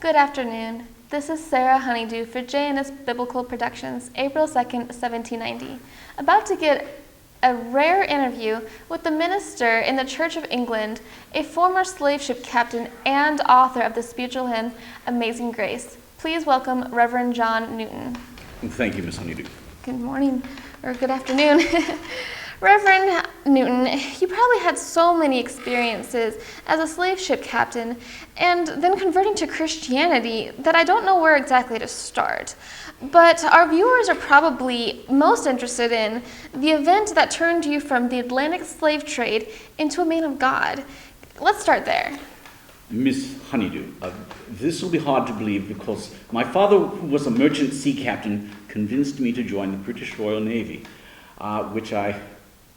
Good afternoon. This is Sarah Honeydew for J&S Biblical Productions, April 2nd, 1790. About to get a rare interview with the minister in the Church of England, a former slave ship captain and author of the spiritual hymn, Amazing Grace. Please welcome Reverend John Newton. Thank you, Miss Honeydew. Good morning, or good afternoon. Reverend Newton, you probably had so many experiences as a slave ship captain and then converting to Christianity that I don't know where exactly to start. But our viewers are probably most interested in the event that turned you from the Atlantic slave trade into a man of God. Let's start there. Miss Honeydew, this will be hard to believe because my father, who was a merchant sea captain, convinced me to join the British Royal Navy, which I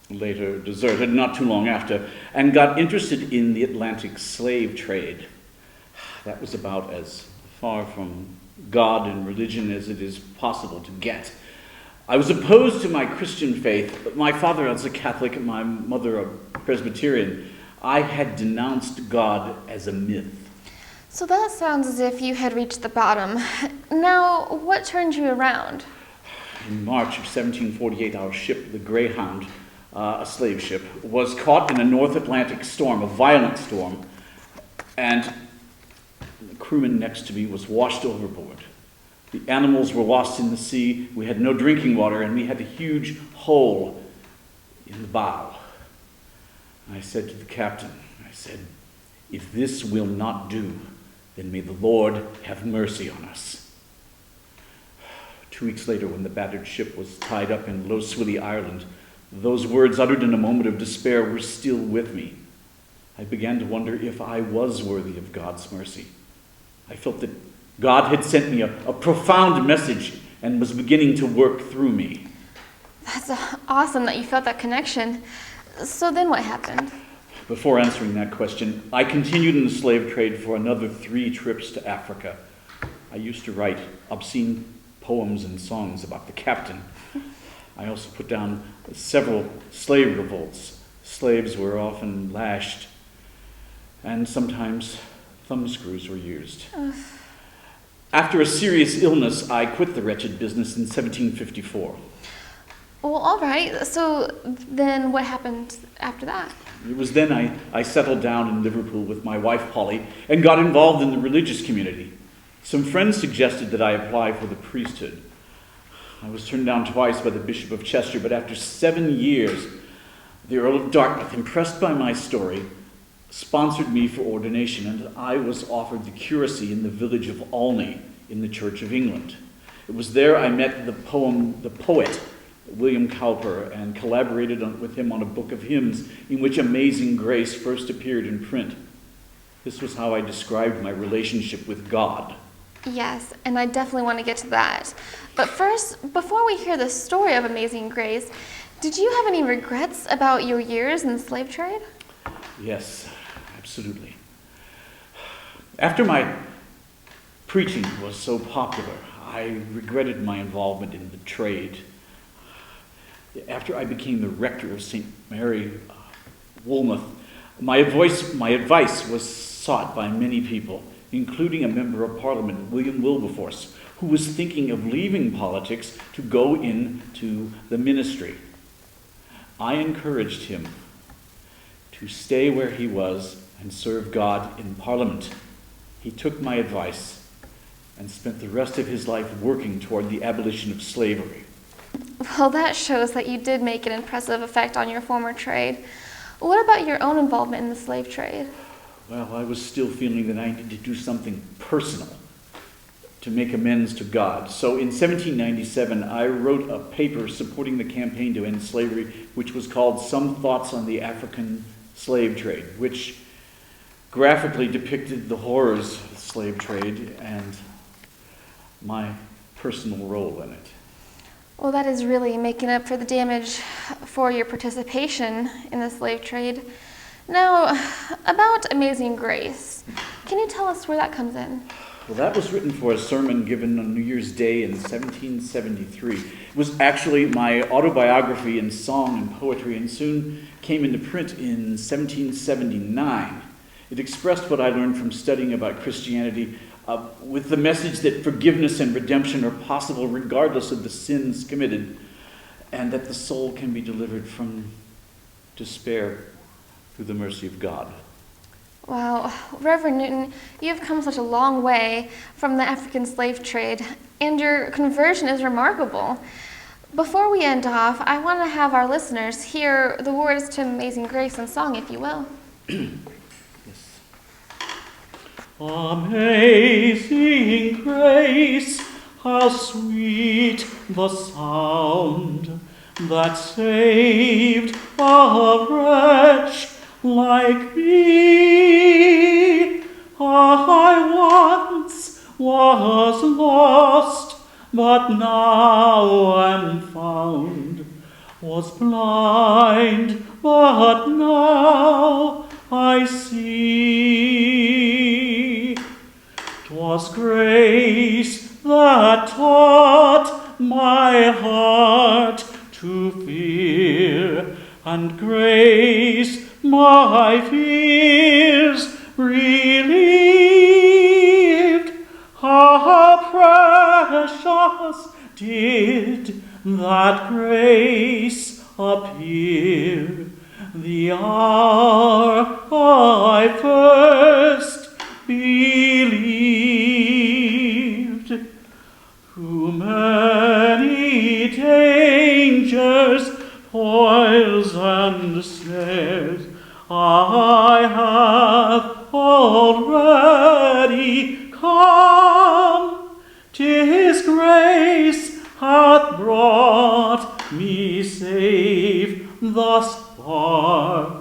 later deserted not too long after, and got interested in the Atlantic slave trade. That was about as far from God and religion as it is possible to get. I was opposed to my Christian faith, but my father was a Catholic and my mother a Presbyterian. I had denounced God as a myth. So that sounds as if you had reached the bottom. Now, what turned you around? In March of 1748, our ship, the Greyhound, a slave ship, was caught in a North Atlantic storm, a violent storm, and the crewman next to me was washed overboard. The animals were lost in the sea, we had no drinking water, and we had a huge hole in the bow. I said to the captain, if this will not do, then may the Lord have mercy on us. 2 weeks later, when the battered ship was tied up in Lough Swilly, Ireland, those words uttered in a moment of despair were still with me. I began to wonder if I was worthy of God's mercy. I felt that God had sent me a profound message and was beginning to work through me. That's awesome that you felt that connection. So then what happened? Before answering that question, I continued in the slave trade for another 3 trips to Africa. I used to write obscene poems and songs about the captain. I also put down several slave revolts. Slaves were often lashed, and sometimes thumbscrews were used. After a serious illness, I quit the wretched business in 1754. Well, all right. So then what happened after that? It was then I settled down in Liverpool with my wife, Polly, and got involved in the religious community. Some friends suggested that I apply for the priesthood. I was turned down twice by the Bishop of Chester, but after 7 years, the Earl of Dartmouth, impressed by my story, sponsored me for ordination, and I was offered the curacy in the village of Olney in the Church of England. It was there I met the poet, William Cowper, and collaborated with him on a book of hymns in which Amazing Grace first appeared in print. This was how I described my relationship with God. Yes, and I definitely want to get to that. But first, before we hear the story of Amazing Grace, did you have any regrets about your years in the slave trade? Yes, absolutely. After my preaching was so popular, I regretted my involvement in the trade. After I became the rector of St. Mary, Woolnoth, my advice was sought by many people, including a member of Parliament, William Wilberforce, who was thinking of leaving politics to go into the ministry. I encouraged him to stay where he was and serve God in Parliament. He took my advice and spent the rest of his life working toward the abolition of slavery. Well, that shows that you did make an impressive effect on your former trade. What about your own involvement in the slave trade? Well, I was still feeling that I needed to do something personal to make amends to God. So in 1797, I wrote a paper supporting the campaign to end slavery, which was called Some Thoughts on the African Slave Trade, which graphically depicted the horrors of the slave trade and my personal role in it. Well, that is really making up for the damage for your participation in the slave trade. Now, about Amazing Grace, can you tell us where that comes in? Well, that was written for a sermon given on New Year's Day in 1773. It was actually my autobiography in song and poetry and soon came into print in 1779. It expressed what I learned from studying about Christianity with the message that forgiveness and redemption are possible regardless of the sins committed, and that the soul can be delivered from despair through the mercy of God. Wow, Reverend Newton, you have come such a long way from the African slave trade, and your conversion is remarkable. Before we end off, I want to have our listeners hear the words to Amazing Grace in song, if you will. Yes. Amazing grace, how sweet the sound that saved a wretch like me. I once was lost, but now am found, was blind, but now I see. 'Twas grace that taught my heart to fear, and grace my fears relieved. How precious did that grace appear the hour I first believed. Through many dangers, toils, and snares, I have already come. 'Tis grace hath brought me safe thus far,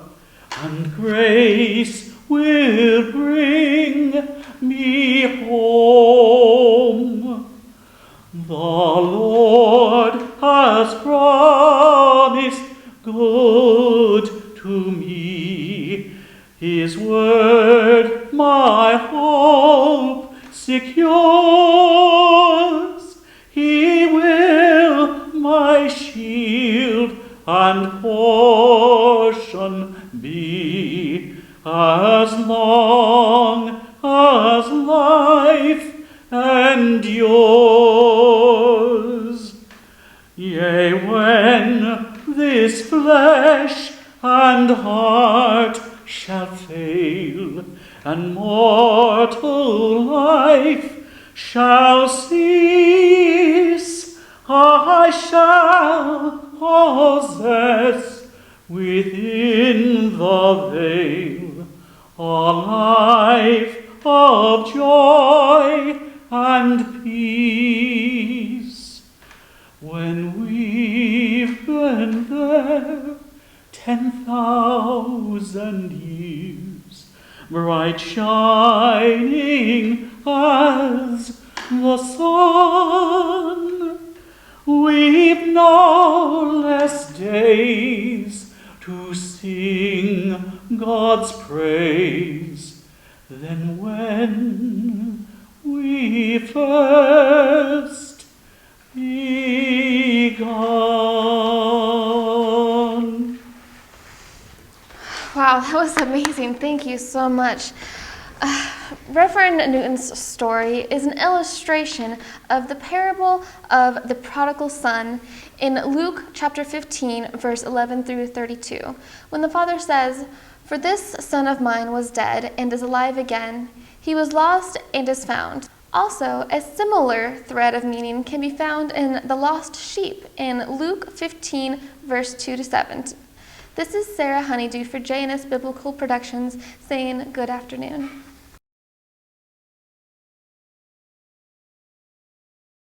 and grace will bring me home. The Lord has promised good to me. His word my hope secures. He will my shield and portion be, as long as life endures. Yea, when this flesh and heart shall fail, and mortal life shall cease, I shall possess within the veil a life of joy and peace. When we've been there 10,000 years, bright shining as the sun, we've no less days to sing God's praise than when we first begun. Wow, that was amazing. Thank you so much. Reverend Newton's story is an illustration of the parable of the prodigal son in Luke chapter 15, verse 11 through 32, when the father says, "For this son of mine was dead and is alive again. He was lost and is found." Also, a similar thread of meaning can be found in the lost sheep in Luke 15, verse 2 to 7. This is Sarah Honeydew for JNS Biblical Productions saying good afternoon.